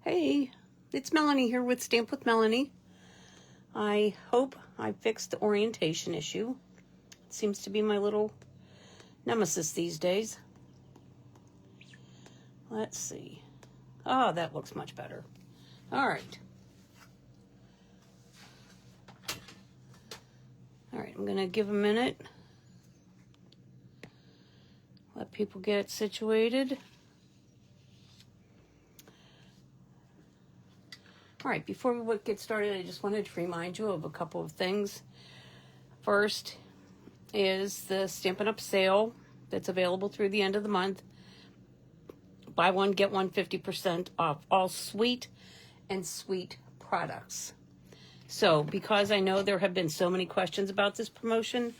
Hey, it's Melanie here with Stamp with Melanie. I hope I fixed the orientation issue. It seems to be my little nemesis these days. Let's see. Oh, that looks much better. All right. All right, I'm going to give a minute. Let people get situated. All right, before we get started, I just wanted to remind you of a couple of things. First is the Stampin' Up! Sale that's available through the end of the month. Buy one, get one 50% off all Sweet and Sweet products. So, because I know there have been so many questions about this promotion,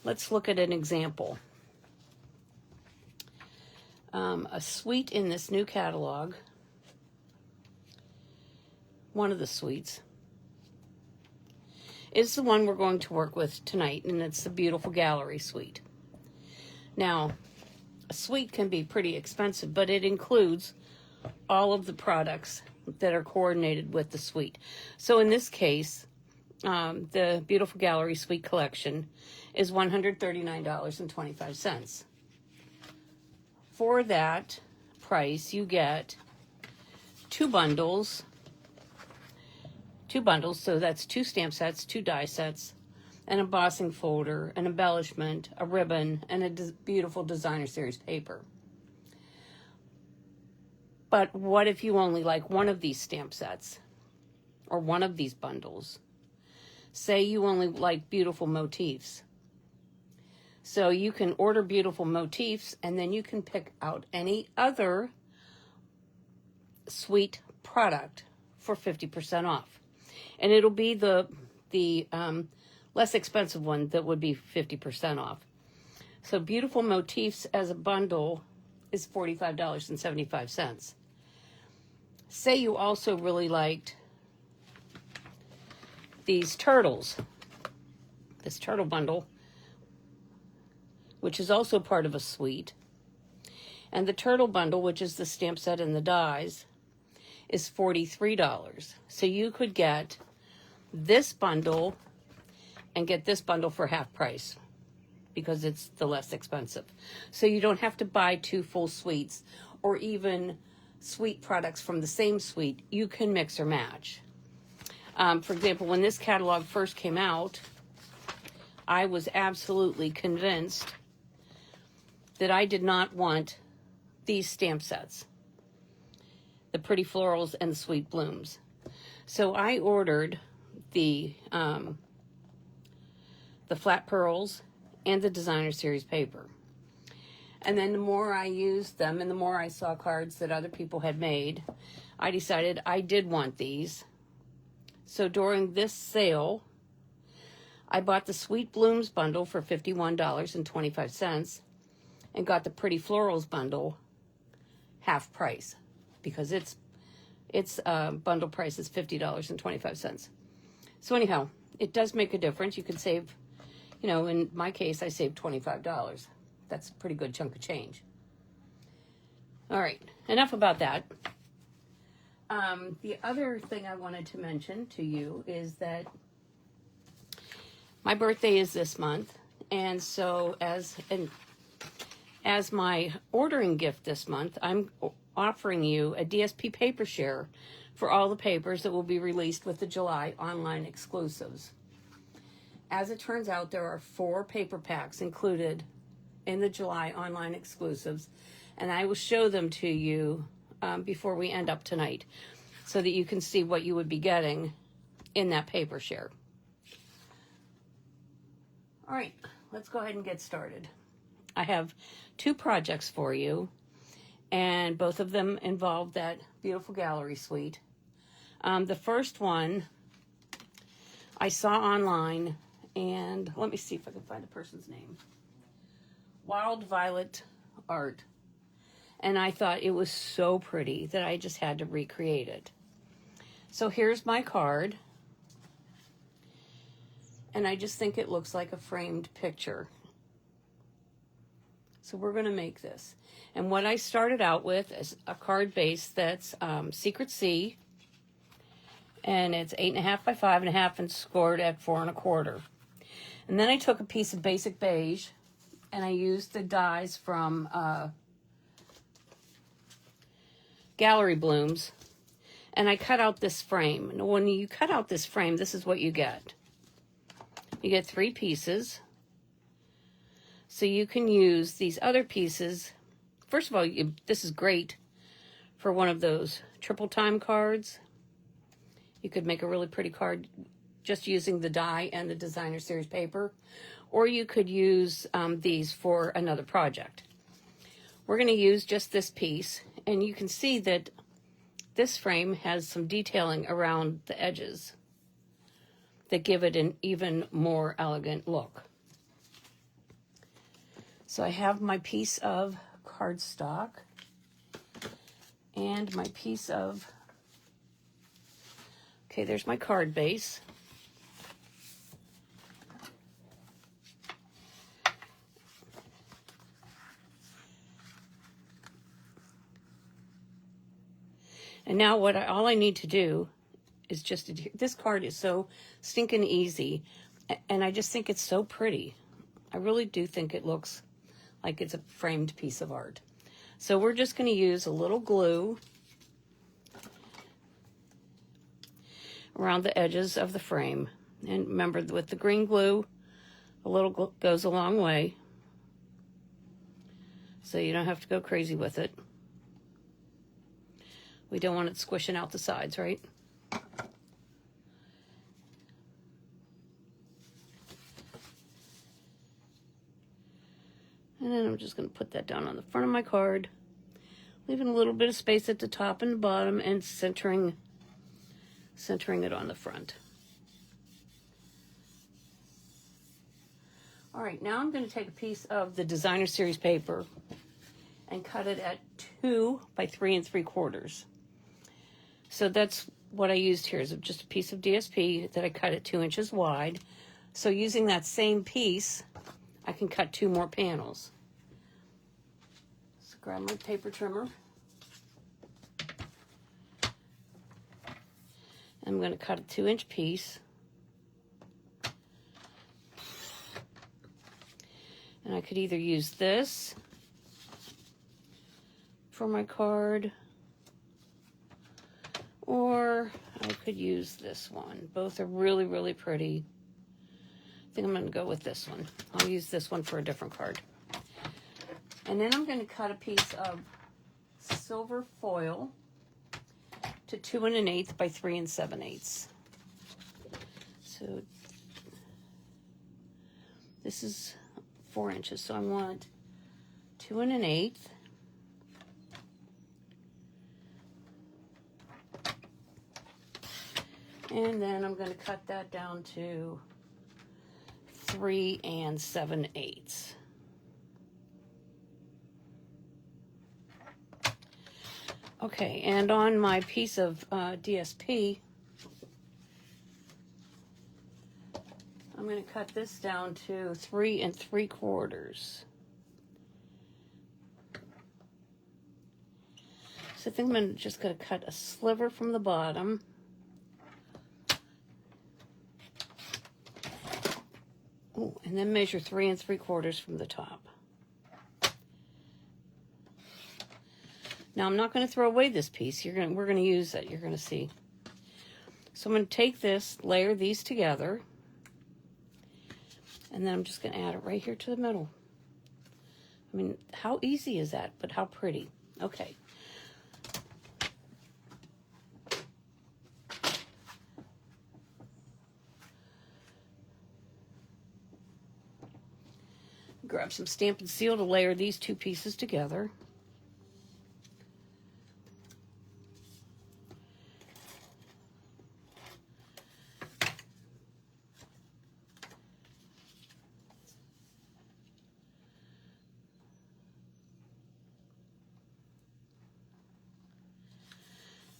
let's look at an example. A Sweet in this new catalog, one of the Sweets, is the one we're going to work with tonight, and it's the Beautiful Gallery Suite. Now, a suite can be pretty expensive, but it includes all of the products that are coordinated with the suite. So in this case, the Beautiful Gallery Suite collection is $139.25. For that price, you get two bundles, so that's two stamp sets, two die sets, an embossing folder, an embellishment, a ribbon, and a beautiful designer series paper. But what if you only like one of these stamp sets or one of these bundles? Say you only like beautiful motifs. So you can order beautiful motifs, and then you can pick out any other Sweet product for 50% off. And it'll be the less expensive one that would be 50% off. So Beautiful Motifs as a bundle is $45.75. Say you also really liked these turtles, this turtle bundle, which is also part of a suite. And the turtle bundle, which is the stamp set and the dies, is $43. So you could get this bundle and get this bundle for half price because it's the less expensive. So you don't have to buy two full suites or even suite products from the same suite. You can mix or match. For example, when this catalog first came out, I was absolutely convinced that I did not want these stamp sets, the Pretty Florals and the Sweet Blooms. So I ordered the flat pearls and the designer series paper. And then the more I used them and the more I saw cards that other people had made, I decided I did want these. So during this sale, I bought the Sweet Blooms bundle for $51.25 and got the Pretty Florals bundle half price because its bundle price is $50.25. So anyhow, it does make a difference. You can save, in my case, I saved $25. That's a pretty good chunk of change. All right, enough about that. The other thing I wanted to mention to you is that my birthday is this month, and so as my ordering gift this month, I'm offering you a DSP paper share for all the papers that will be released with the July online exclusives. As it turns out, there are 4 paper packs included in the July online exclusives, and I will show them to you before we end up tonight so that you can see what you would be getting in that paper share. All right, let's go ahead and get started. I have 2 projects for you, and both of them involve that Beautiful Gallery Suite. The first one I saw online, and let me see if I can find the person's name. Wild Violet Art. And I thought it was so pretty that I just had to recreate it. So here's my card. And I just think it looks like a framed picture. So we're going to make this. And what I started out with is a card base that's Secret C. And it's 8.5 by 5.5 and scored at 4 1/4. And then I took a piece of basic beige and I used the dies from Gallery Blooms. And I cut out this frame. And when you cut out this frame, this is what you get. You get 3 pieces. So you can use these other pieces. First of all, this is great for one of those triple time cards. You could make a really pretty card just using the die and the designer series paper. Or you could use these for another project. We're going to use just this piece. And you can see that this frame has some detailing around the edges that give it an even more elegant look. So I have my piece of cardstock and my piece of, okay, there's my card base. And now all I need to do is just adhere. This card is so stinking easy, and I just think it's so pretty. I really do think it looks like it's a framed piece of art. So we're just going to use a little glue around the edges of the frame. And remember, with the green glue, a little glue goes a long way. So you don't have to go crazy with it. We don't want it squishing out the sides, right? And then I'm just going to put that down on the front of my card, leaving a little bit of space at the top and the bottom, and centering it on the front. All right, now I'm going to take a piece of the designer series paper and cut it at 2 by 3 3/4. So that's what I used here, is just a piece of DSP that I cut at 2 inches wide. So using that same piece, I can cut 2 more panels. So grab my paper trimmer. I'm going to cut a 2-inch piece. And I could either use this for my card, or I could use this one. Both are really, really pretty. I think I'm going to go with this one. I'll use this one for a different card. And then I'm going to cut a piece of silver foil to 2 1/8 by 3 7/8. So this is 4 inches, so I want 2 1/8. And then I'm going to cut that down to 3 7/8. Okay, and on my piece of DSP, I'm going to cut this down to 3 3/4. So I think I'm just going to cut a sliver from the bottom. Oh, and then measure 3 3/4 from the top. Now I'm not going to throw away this piece. We're going to use it. You're going to see. So I'm going to take this, layer these together, and then I'm just going to add it right here to the middle. I mean, how easy is that? But how pretty. Okay. Grab some Stampin' Seal to layer these 2 pieces together.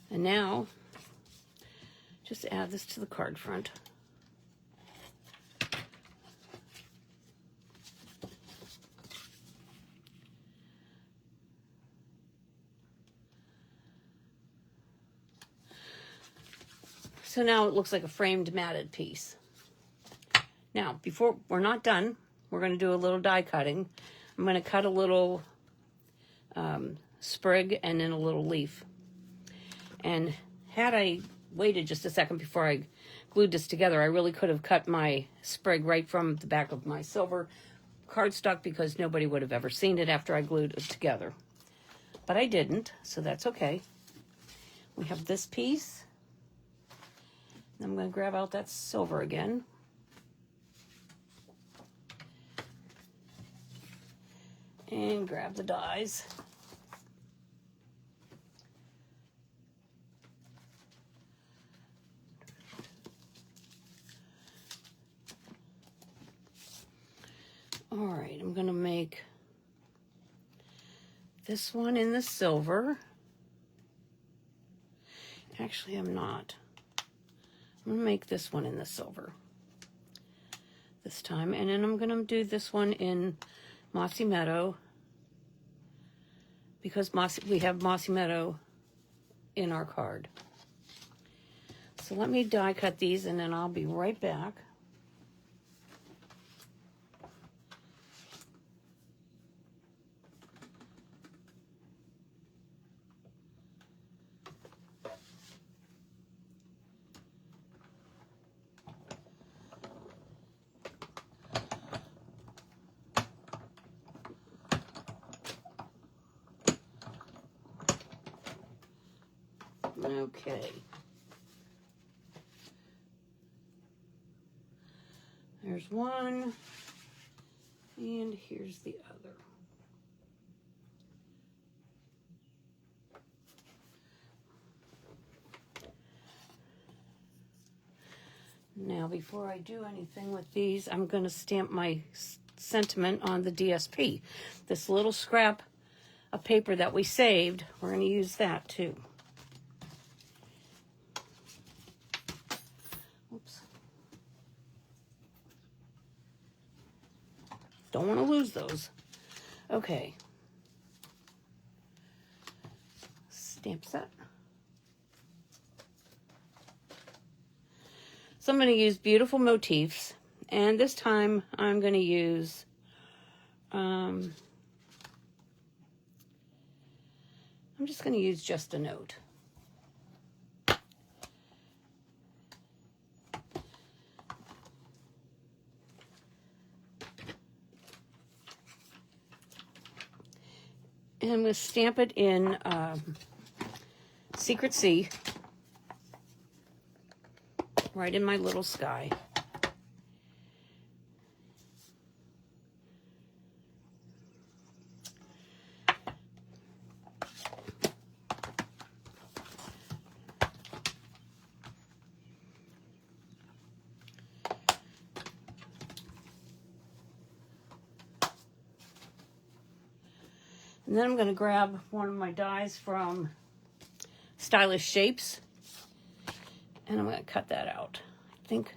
And now, just add this to the card front. So now it looks like a framed matted piece. Now, before we're not done, we're going to do a little die cutting. I'm going to cut a little sprig and then a little leaf. And had I waited just a second before I glued this together, I really could have cut my sprig right from the back of my silver cardstock because nobody would have ever seen it after I glued it together. But I didn't, so that's okay. We have this piece. I'm going to grab out that silver again. And grab the dies. All right, I'm going to make this one in the silver. Actually, I'm not. I'm going to make this one in the silver this time. And then I'm going to do this one in Mossy Meadow because we have Mossy Meadow in our card. So let me die cut these and then I'll be right back. Okay. There's one, and here's the other. Now, before I do anything with these, I'm going to stamp my sentiment on the DSP. This little scrap of paper that we saved, we're going to use that too. Oops. Don't want to lose those. Okay. Stamp set. So I'm going to use Beautiful Motifs, and this time I'm going to use I'm just going to use Just a Note. And I'm going to stamp it in Secret Sea, right in my little sky. And then I'm going to grab one of my dies from Stylish Shapes, and I'm going to cut that out. I think,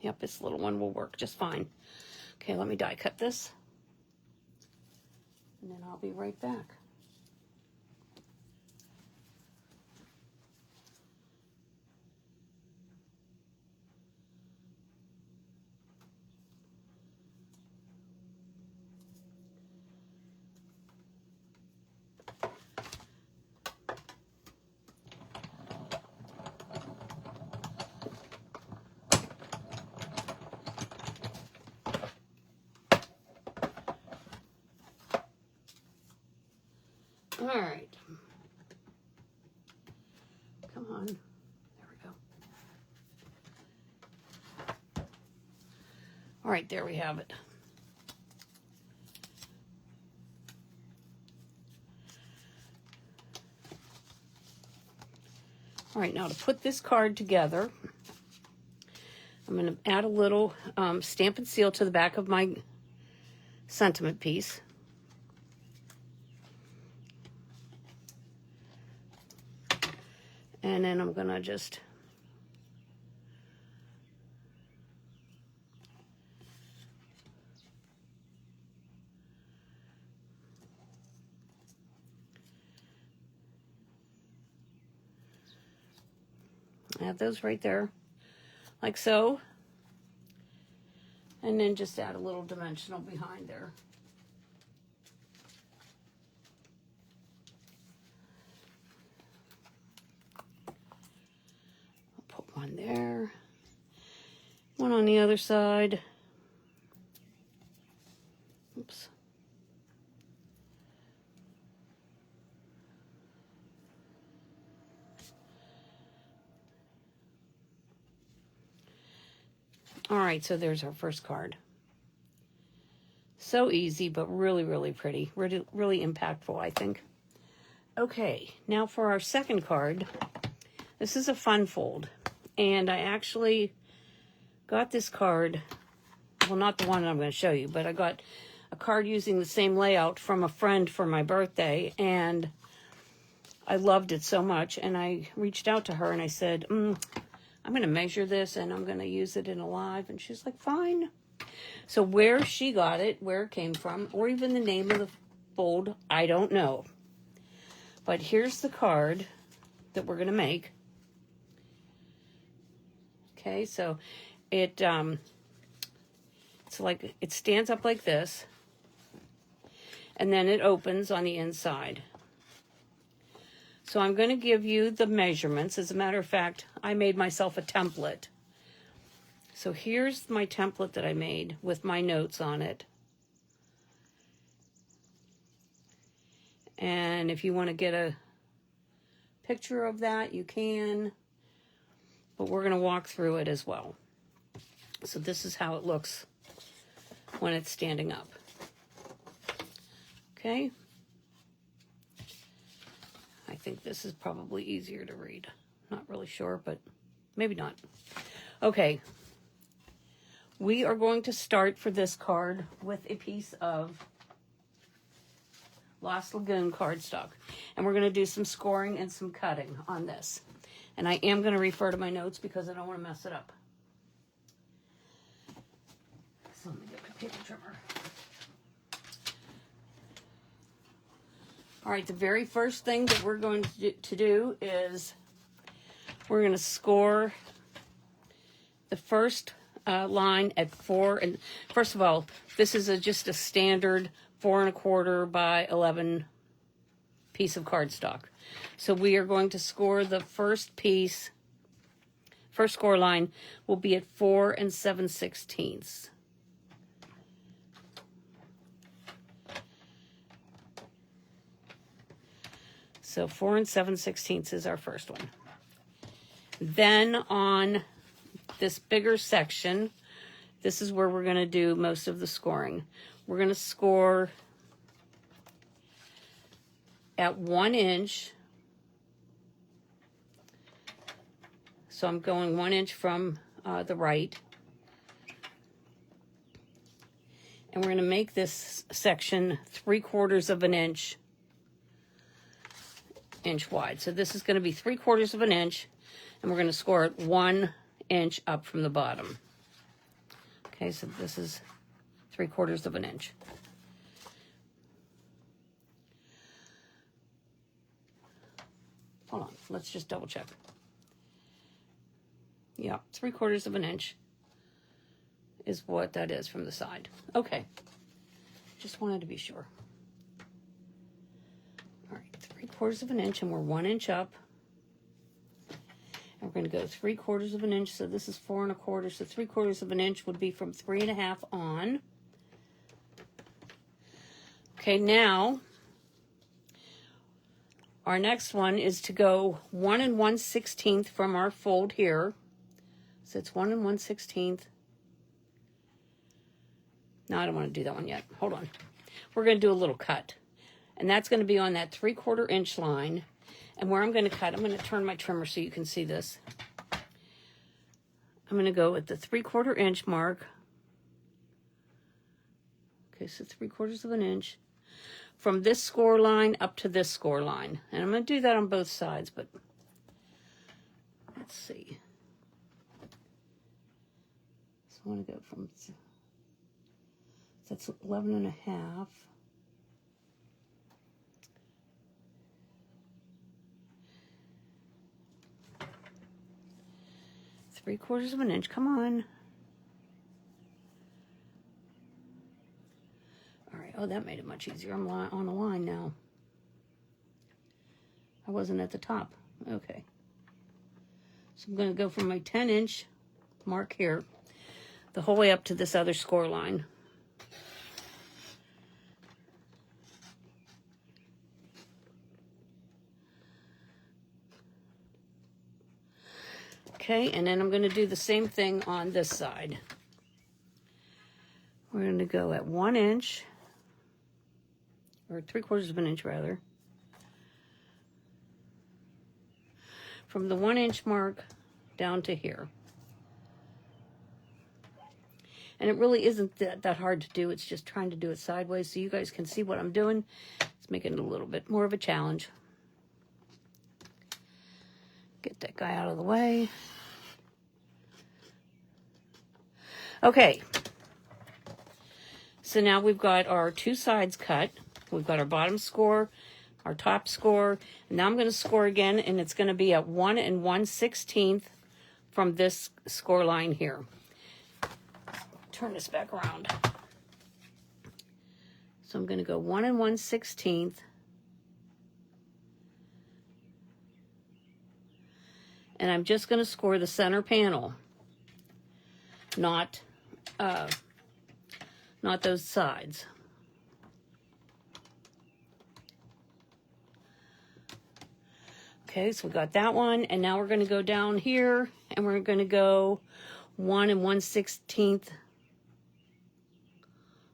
yep, this little one will work just fine. Okay, let me die cut this, and then I'll be right back. All right. Come on. There we go. All right, there we have it. All right, now to put this card together, I'm going to add a little stamp and seal to the back of my sentiment piece. And then I'm going to just I have those right there, like so. And then just add a little dimensional behind there. I'll put one there. One on the other side. Oops. All right, so there's our first card. So easy, but really, really pretty. Really, really impactful, I think. Okay, now for our second card. This is a fun fold. And I actually got this card, well, not the one I'm going to show you, but I got a card using the same layout from a friend for my birthday, and I loved it so much, and I reached out to her and I said, I'm going to measure this and I'm going to use it in a live, and she's like, fine. So where she got it, where it came from, or even the name of the fold, I don't know. But here's the card that we're going to make. Okay, so it's like, it stands up like this, and then it opens on the inside. So I'm going to give you the measurements. As a matter of fact, I made myself a template. So here's my template that I made with my notes on it. And if you want to get a picture of that, you can. But we're going to walk through it as well. So this is how it looks when it's standing up. Okay. I think this is probably easier to read. Not really sure, but maybe not. Okay. We are going to start for this card with a piece of Lost Lagoon cardstock. And we're going to do some scoring and some cutting on this. And I am going to refer to my notes because I don't want to mess it up. So let me get my paper trimmer. All right, the very first thing that we're going to do is we're going to score the first line at 4. And first of all, this is just a standard 4 1/4 by 11 piece of cardstock. So we are going to score the first piece. First score line will be at 4 7/16. So 4 7/16 is our first one. Then on this bigger section, this is where we're going to do most of the scoring. We're going to score at 1 inch. So I'm going 1 inch from the right. And we're going to make this section 3/4 of an inch wide. So this is going to be 3/4 of an inch, and we're going to score it 1 inch up from the bottom. Okay, so this is 3/4 of an inch. Hold on, let's just double check. Yeah, 3/4 of an inch is what that is from the side. Okay, just wanted to be sure. All right, 3/4 of an inch, and we're 1 inch up. And we're going to go 3/4 of an inch, so this is 4 1/4, so 3/4 of an inch would be from 3 1/2 on. Okay, now our next one is to go 1 1/16 from our fold here. So it's 1 1/16. No, I don't want to do that one yet. Hold on. We're going to do a little cut. And that's going to be on that 3/4 inch line. And where I'm going to cut, I'm going to turn my trimmer so you can see this. I'm going to go at the 3/4 inch mark. Okay, so 3/4 of an inch. From this score line up to this score line. And I'm going to do that on both sides, but let's see. So I want to go from, so that's 11 1/2. 3/4 of an inch. Come on. All right. Oh, that made it much easier. I'm on a line now. I wasn't at the top. Okay. So I'm going to go from my 10-inch mark here the whole way up to this other score line. Okay, and then I'm going to do the same thing on this side. We're going to go at 1 inch, or 3/4 of an inch rather, from the 1 inch mark down to here. And it really isn't that hard to do. It's just trying to do it sideways so you guys can see what I'm doing. It's making it a little bit more of a challenge. Get that guy out of the way. Okay. So now we've got our two sides cut. We've got our bottom score, our top score. And now I'm going to score again, and it's going to be at 1 1/16 from this score line here. Turn this back around. So I'm going to go 1 1/16. And I'm just going to score the center panel, not those sides. Okay, so we got that one, and now we're going to go down here, and we're going to go 1 1/16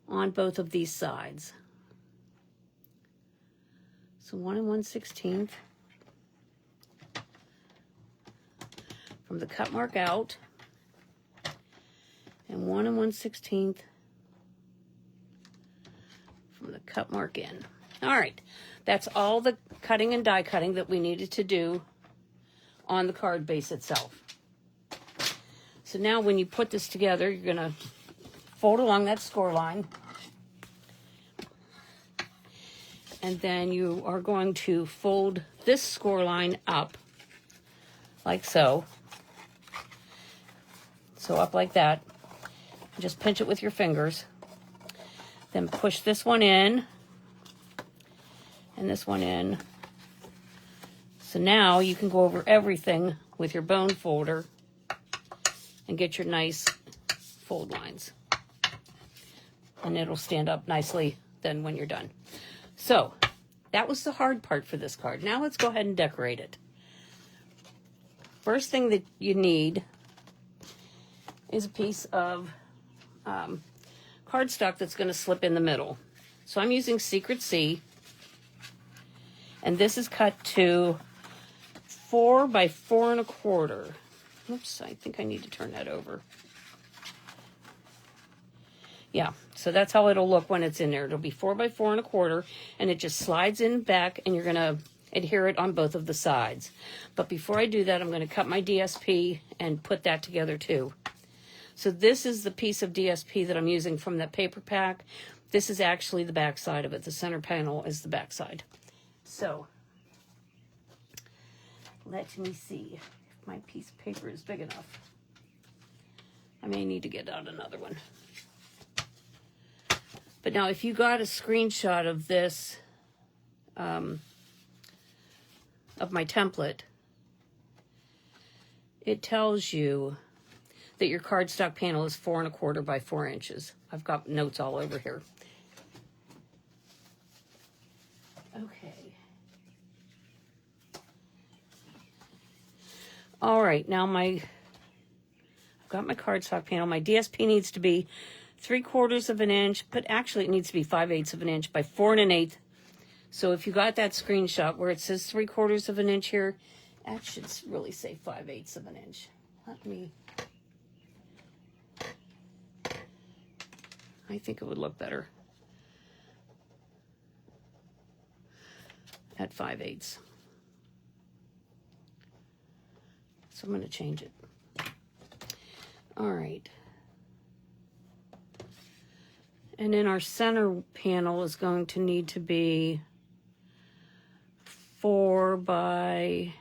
on both of these sides. So 1 1/16 from the cut mark out, and 1 1/16 from the cut mark in. All right, that's all the cutting and die cutting that we needed to do on the card base itself. So now when you put this together, you're going to fold along that score line, and then you are going to fold this score line up like so. So up like that. Just pinch it with your fingers. Then push this one in and this one in. So now you can go over everything with your bone folder and get your nice fold lines. And it'll stand up nicely then when you're done. So that was the hard part for this card. Now let's go ahead and decorate it. First thing that you need is a piece of cardstock that's going to slip in the middle. So I'm using Secret C, and this is cut to 4 by 4 1/4. Oops, I think I need to turn that over. Yeah, so that's how it'll look when it's in there. It'll be 4 by 4 1/4, and it just slides in back, and you're going to adhere it on both of the sides. But before I do that, I'm going to cut my DSP and put that together too. So this is the piece of DSP that I'm using from that paper pack. This is actually the back side of it. The center panel is the back side. So let me see if my piece of paper is big enough. I may need to get out another one. But now if you got a screenshot of this, of my template, it tells you that your cardstock panel is 4 1/4 by 4 inches. I've got notes all over here. Okay. All right, now I've got my cardstock panel. My DSP needs to be 3/4 of an inch, but actually it needs to be 5/8 of an inch by 4 1/8. So if you got that screenshot where it says 3/4 of an inch here, that should really say 5/8 of an inch. I think it would look better at 5/8. So I'm going to change it. All right. And then our center panel is going to need to be 4 by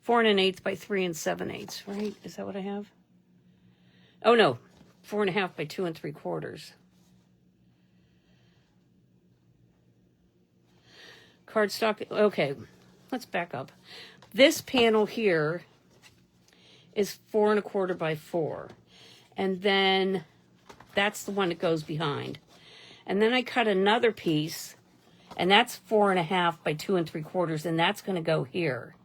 4 1/8 by 3 7/8, right? Is that what I have? Oh no, 4 1/2 by 2 3/4. Cardstock, okay, let's back up. This panel here is 4 1/4 by 4. And then that's the one that goes behind. And then I cut another piece, and that's 4 1/2 by 2 3/4, and that's going to go here.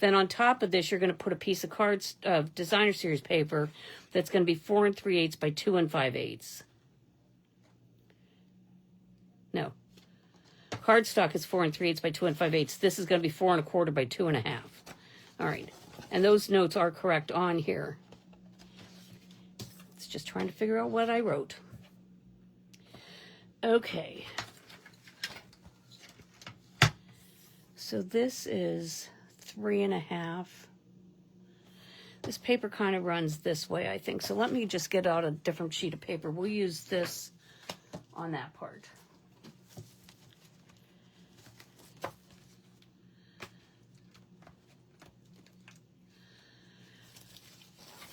Then on top of this, you're going to put a piece of designer series paper that's going to be 4 3/8 by 2 5/8. No. Cardstock is 4 3/8 by 2 5/8. This is going to be 4 1/4 by 2 1/2. All right. And those notes are correct on here. It's just trying to figure out what I wrote. Okay. So this is 3 1/2. This paper kind of runs this way, I think. So let me just get out a different sheet of paper. We'll use this on that part.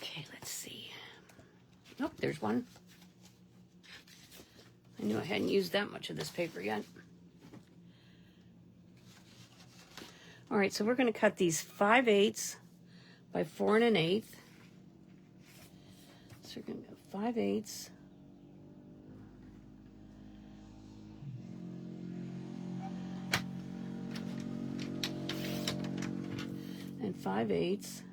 Okay, let's see. Oh, there's one. I knew I hadn't used that much of this paper yet. All right, so we're going to cut these 5/8 by 4 1/8. So we're going to go 5/8. And 5/8.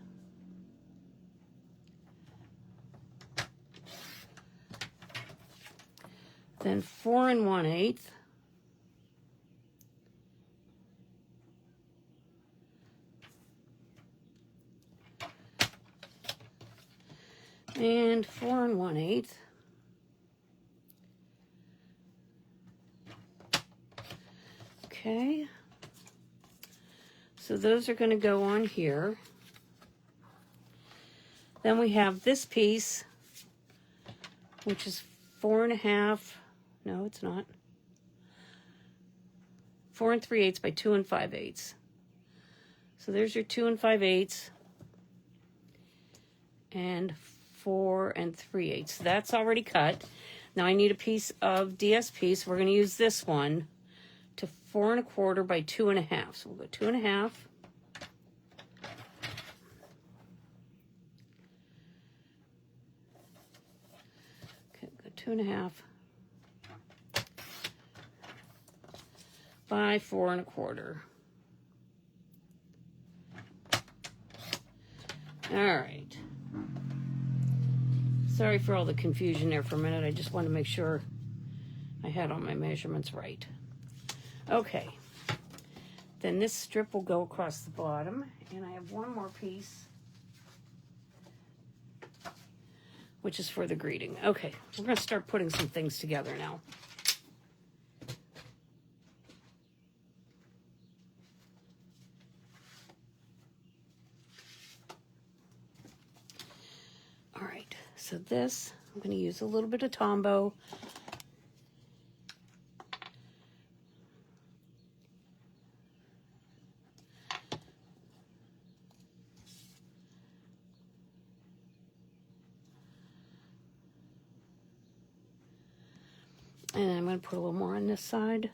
Then 4 1/8. And 4 1/8. Okay. So those are going to go on here. Then we have this piece, which is 4 1/2. No, it's not. 4 3/8 by 2 5/8. So there's your 2 5/8. And 4 3/8. That's already cut. Now I need a piece of DSP, so we're going to use this one to 4 1/4 by 2 1/2. So we'll go 2 1/2. Okay, go 2 1/2 by 4 1/4. All right. Sorry for all the confusion there for a minute. I just wanted to make sure I had all my measurements right. Okay. Then this strip will go across the bottom. And I have one more piece, which is for the greeting. Okay, we're going to start putting some things together now. All right, so this, I'm going to use a little bit of Tombow. And I'm going to put a little more on this side.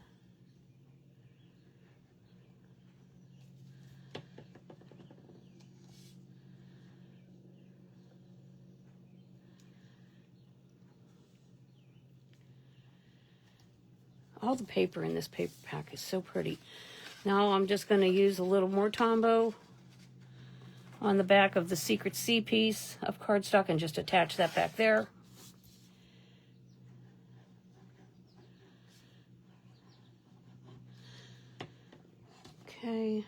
All the paper in this paper pack is so pretty. Now I'm just going to use a little more Tombow on the back of the Secret C piece of cardstock and just attach that back there. Okay.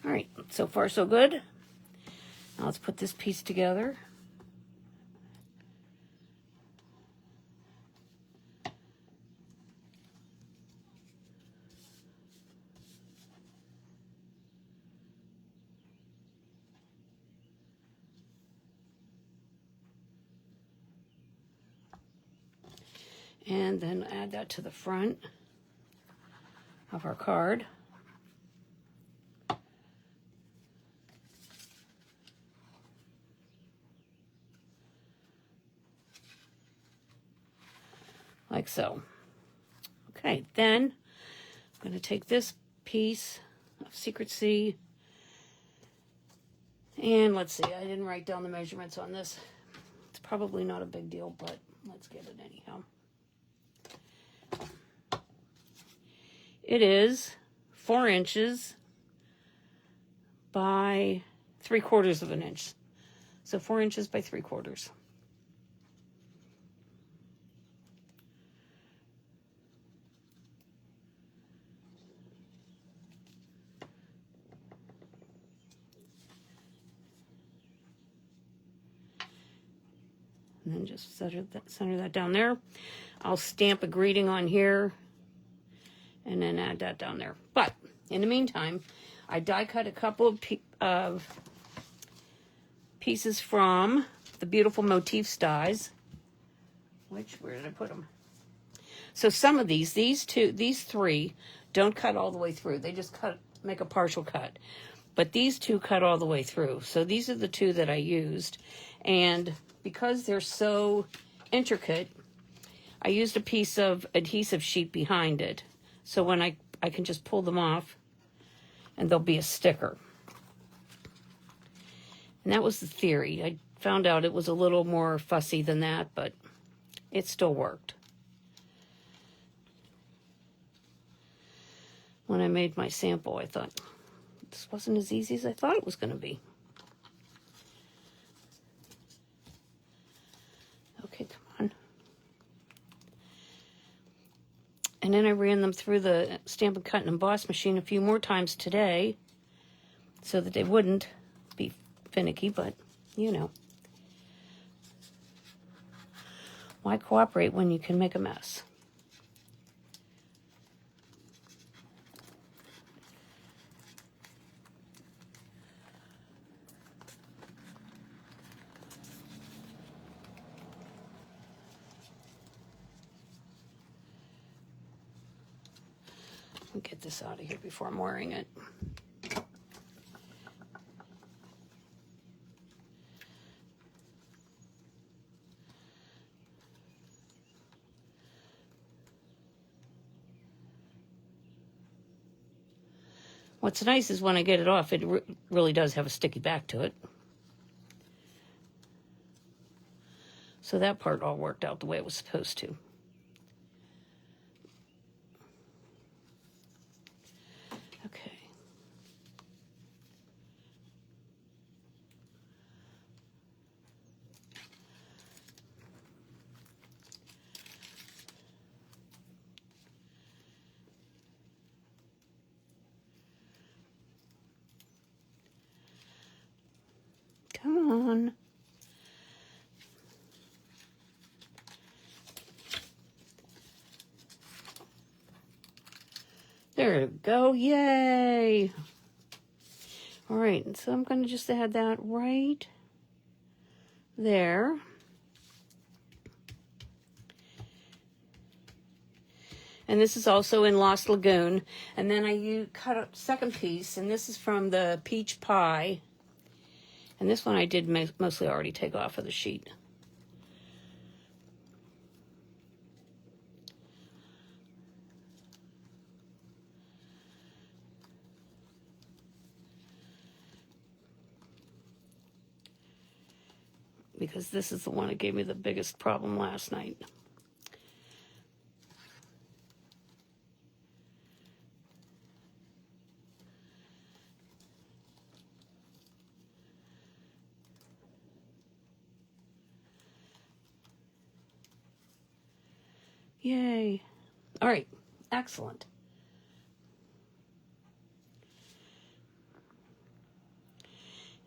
All right, so far so good. Now let's put this piece together. And then add that to the front of our card. Like so. Okay, then I'm going to take this piece of Secrecy, and let's see, I didn't write down the measurements on this. It's probably not a big deal, but let's get it anyhow. It is 4 inches by 3/4 of an inch. So 4 inches by 3/4. And then just center that down there. I'll stamp a greeting on here and then add that down there. But in the meantime, I die cut a couple of pieces from the Beautiful Motifs dies. Where did I put them? So some of these 3 don't cut all the way through. They just make a partial cut. But these 2 cut all the way through. So these are the 2 that I used. And because they're so intricate, I used a piece of adhesive sheet behind it. So when I can just pull them off and there'll be a sticker. And that was the theory. I found out it was a little more fussy than that, but it still worked. When I made my sample, I thought, this wasn't as easy as I thought it was going to be. Okay, come on. And then I ran them through the Stamp and Cut and Emboss machine a few more times today so that they wouldn't be finicky, but you know. Why cooperate when you can make a mess? I'll get this out of here before I'm wearing it. What's nice is when I get it off, it really does have a sticky back to it. So that part all worked out the way it was supposed to. Okay. Come on. There we go. Yay. All right. So I'm going to just add that right there. And this is also in Lost Lagoon. And then I cut a second piece, and this is from the Peach Pie. And this one I did mostly already take off of the sheet. Because this is the one that gave me the biggest problem last night. Yay. All right. Excellent.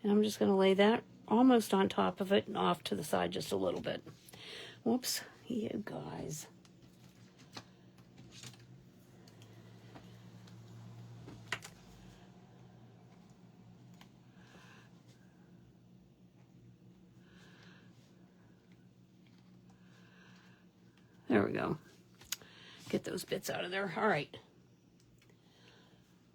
And I'm just going to lay that almost on top of it and off to the side just a little bit. Whoops. You guys. There we go. Get those bits out of there. All right.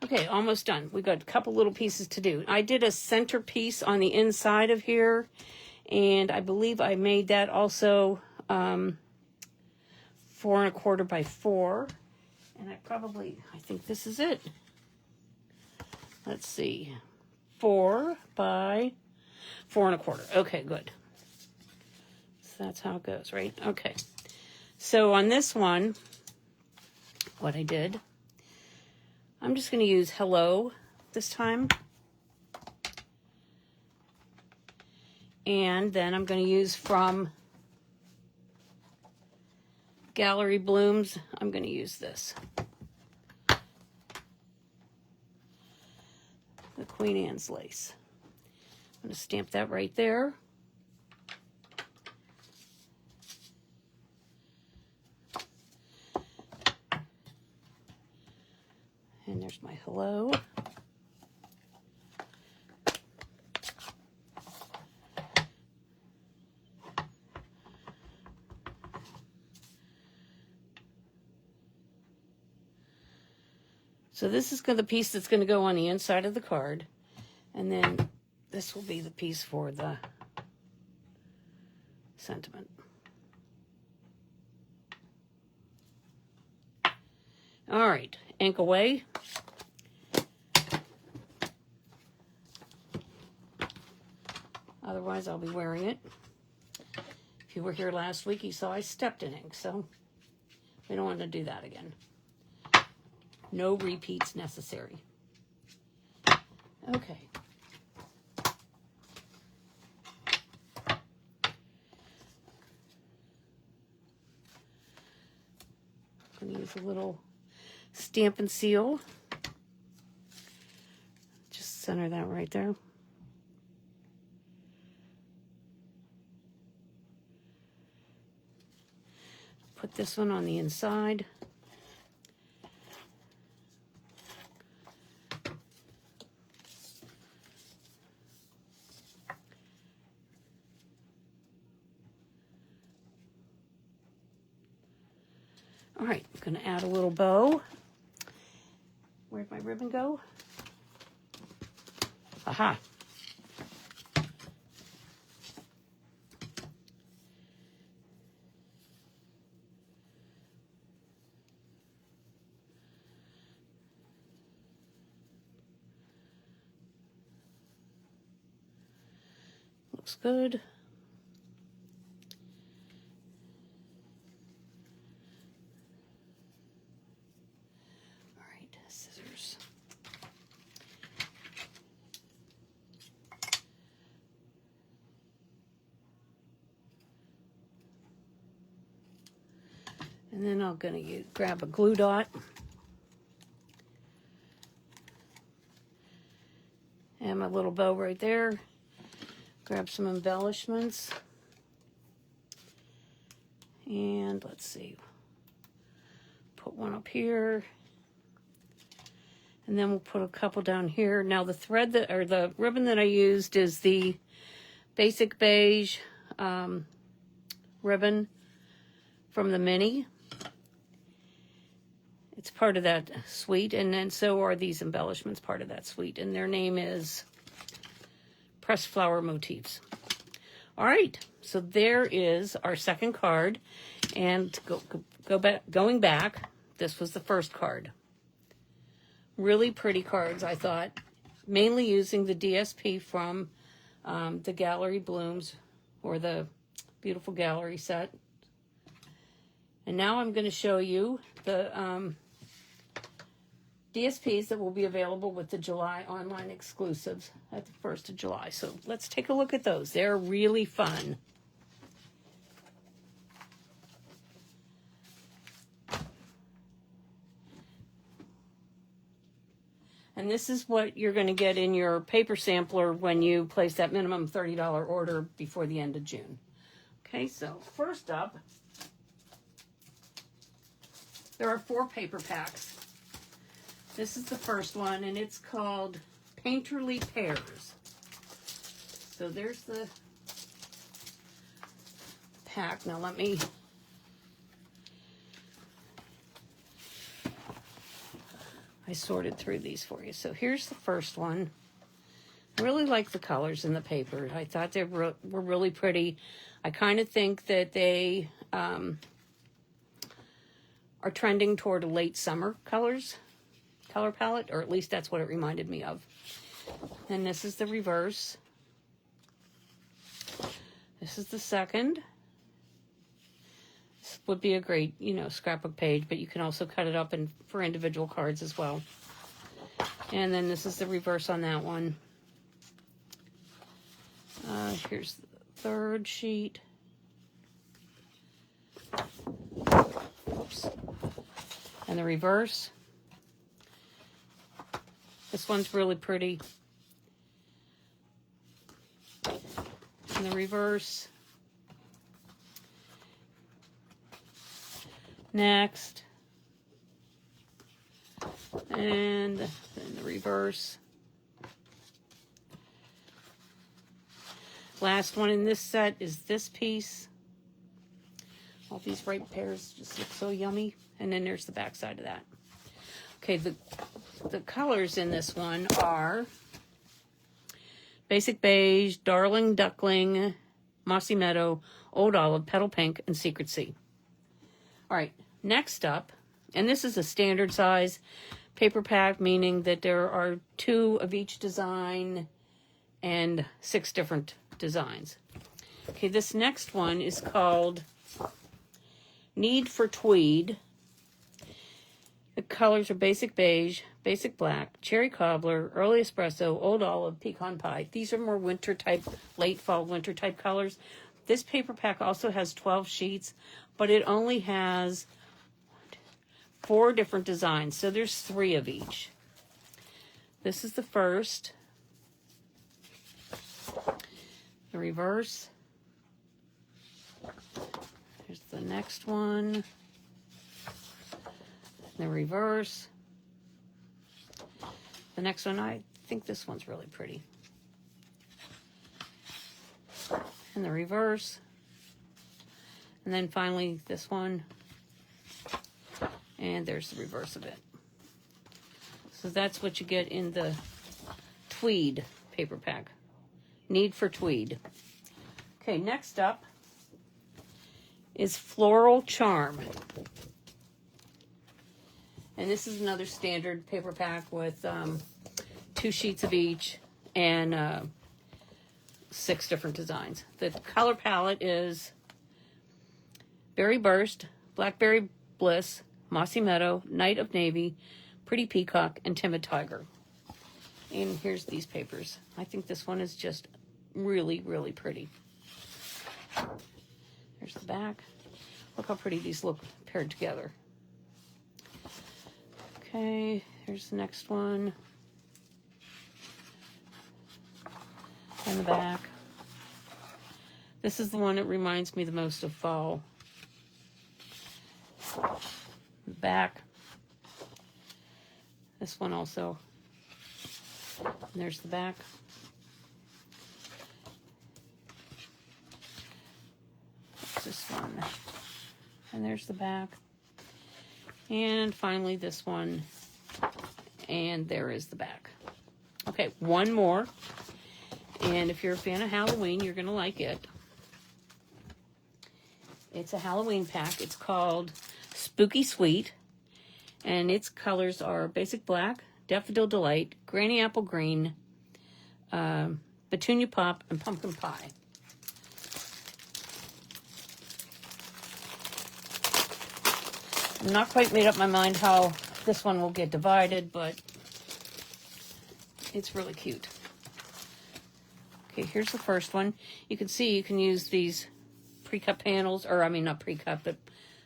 Okay, almost done. We got a couple little pieces to do. I did a centerpiece on the inside of here, and I believe I made that also 4 1/4 by 4. And I think this is it. Let's see. 4 by 4 1/4. Okay, good. So that's how it goes, right? Okay. So on this one, what I did, I'm just going to use hello this time. And then I'm going to use from Gallery Blooms, I'm going to use this. The Queen Anne's lace. I'm going to stamp that right there. And there's my hello. So this is the piece that's going to go on the inside of the card. And then this will be the piece for the sentiment. All right, ink away. Otherwise, I'll be wearing it. If you were here last week, you saw I stepped in ink, so we don't want to do that again. No repeats necessary. Okay. I'm going to use a little stamp and seal. Just center that right there. Put this one on the inside. All right, I'm going to add a little bow. Where'd my ribbon go? Aha. Looks good. Scissors. And then I'm going to grab a glue dot. And my little bow right there. Grab some embellishments. And let's see. Put one up here. And then we'll put a couple down here. Now the thread the ribbon that I used is the Basic Beige ribbon from the Mini. It's part of that suite, and then so are these embellishments part of that suite. And their name is Pressed Flower Motifs. All right, so there is our second card. And going back, this was the first card. Really pretty cards, I thought, mainly using the DSP from the Gallery Blooms or the Beautiful Gallery set. And now I'm going to show you the DSPs that will be available with the July online exclusives at the 1st of July. So let's take a look at those. They're really fun. And this is what you're going to get in your paper sampler when you place that minimum $30 order before the end of June. Okay, so first up, there are 4 paper packs. This is the first one, and it's called Painterly Pears. So there's the pack. Now let me I sorted through these for you. So here's the first one. I really like the colors in the paper. I thought they were really pretty. I kind of think that they are trending toward a late summer color palette, or at least that's what it reminded me of. And this is the reverse. This is the second. This would be a great, scrapbook page, but you can also cut it up for individual cards as well. And then this is the reverse on that one. Here's the third sheet. Oops. And the reverse. This one's really pretty. And the reverse. Next. And then the reverse. Last one in this set is this piece. All these ripe pears just look so yummy. And then there's the back side of that. Okay, the colors in this one are Basic Beige, Darling Duckling, Mossy Meadow, Old Olive, Petal Pink, and Secret Sea. All right, next up, and this is a standard size paper pack, meaning that there are 2 of each design and 6 different designs. Okay, this next one is called Need for Tweed. The colors are Basic Beige, Basic Black, Cherry Cobbler, Early Espresso, Old Olive, Pecan Pie. These are more winter type, late fall winter type colors. This paper pack also has 12 sheets, but it only has 4 different designs. So there's 3 of each. This is the first. The reverse. Here's the next one. The reverse. The next one, I think this one's really pretty. And the reverse. And then finally this one. And there's the reverse of it. So that's what you get in the tweed paper pack. Need for Tweed. Okay, next up is Floral Charm. And this is another standard paper pack with 2 sheets of each and 6 different designs. The color palette is Berry Burst, Blackberry Bliss, Mossy Meadow, Night of Navy, Pretty Peacock, and Timid Tiger. And here's these papers. I think this one is just really, really pretty. There's the back. Look how pretty these look paired together. Okay, here's the next one. And the back. This is the one that reminds me the most of fall. The back. This one also. And there's the back. This one. And there's the back. And finally this one. And there is the back. Okay, one more. And if you're a fan of Halloween, you're going to like it. It's a Halloween pack. It's called Spooky Sweet. And its colors are Basic Black, Daffodil Delight, Granny Apple Green, Petunia Pop, and Pumpkin Pie. I'm not quite made up my mind how this one will get divided, but it's really cute. Okay, here's the first one. You can see you can use these pre-cut panels, or I mean not pre-cut, but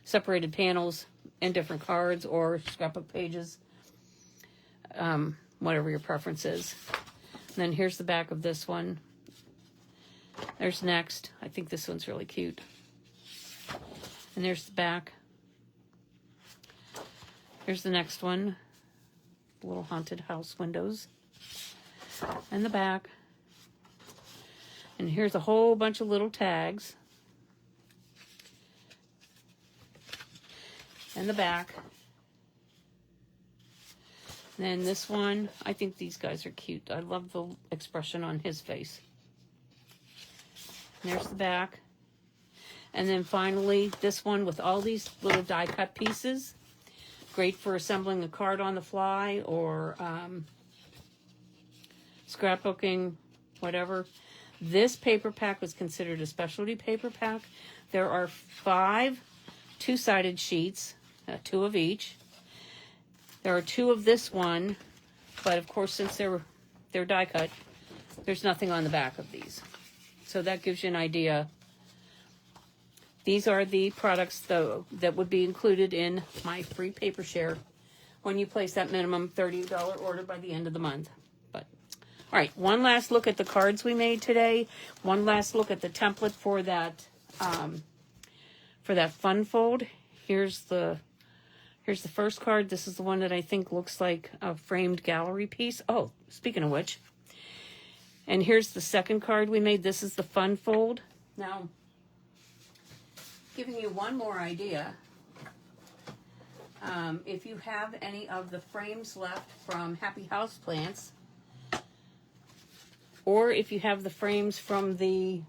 separated panels in different cards or scrapbook pages, whatever your preference is. And then here's the back of this one. There's next. I think this one's really cute. And there's the back. Here's the next one. Little haunted house windows. And the back. And here's a whole bunch of little tags. And the back. then this one, I think these guys are cute. I love the expression on his face. There's the back. And then finally, this one with all these little die cut pieces. Great for assembling a card on the fly or scrapbooking, whatever. This paper pack was considered a specialty paper pack. There are 5 two-sided sheets, 2 of each. There are 2 of this one, but of course, since they're die cut, there's nothing on the back of these. So that gives you an idea. These are the products, though, that would be included in my free paper share when you place that minimum $30 order by the end of the month. But all right, one last look at the cards we made today. One last look at the template for that fun fold. Here's the first card. This is the one that I think looks like a framed gallery piece. Oh, speaking of which. And here's the second card we made. This is the fun fold. Now, giving you one more idea, if you have any of the frames left from Happy House Plants, or if you have the frames from the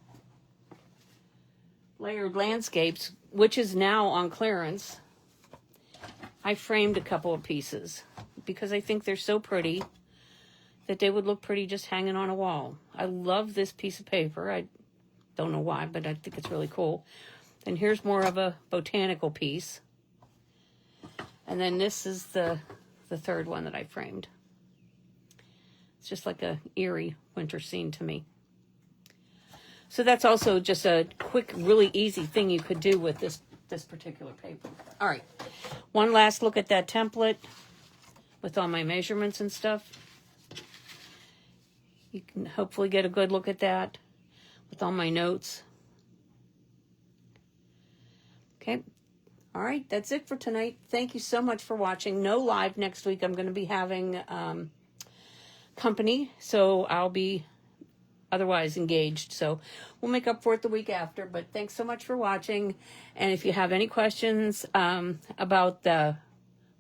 Layered Landscapes, which is now on clearance, I framed a couple of pieces because I think they're so pretty that they would look pretty just hanging on a wall. I love this piece of paper. I don't know why, but I think it's really cool. And here's more of a botanical piece. And then this is the third one that I framed. It's just like a eerie winter scene to me. So that's also just a quick, really easy thing you could do with this particular paper. All right. One last look at that template with all my measurements and stuff. You can hopefully get a good look at that with all my notes. Okay. All right. That's it for tonight. Thank you so much for watching. No live next week. I'm going to be having company, so I'll be otherwise engaged. So we'll make up for it the week after. But thanks so much for watching. And if you have any questions about the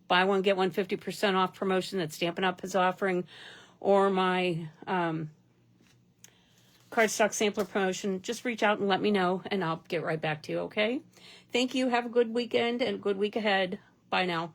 buy one, get one 50% off promotion that Stampin' Up! Is offering, or my cardstock sampler promotion, just reach out and let me know, and I'll get right back to you, okay? Thank you. Have a good weekend and a good week ahead. Bye now.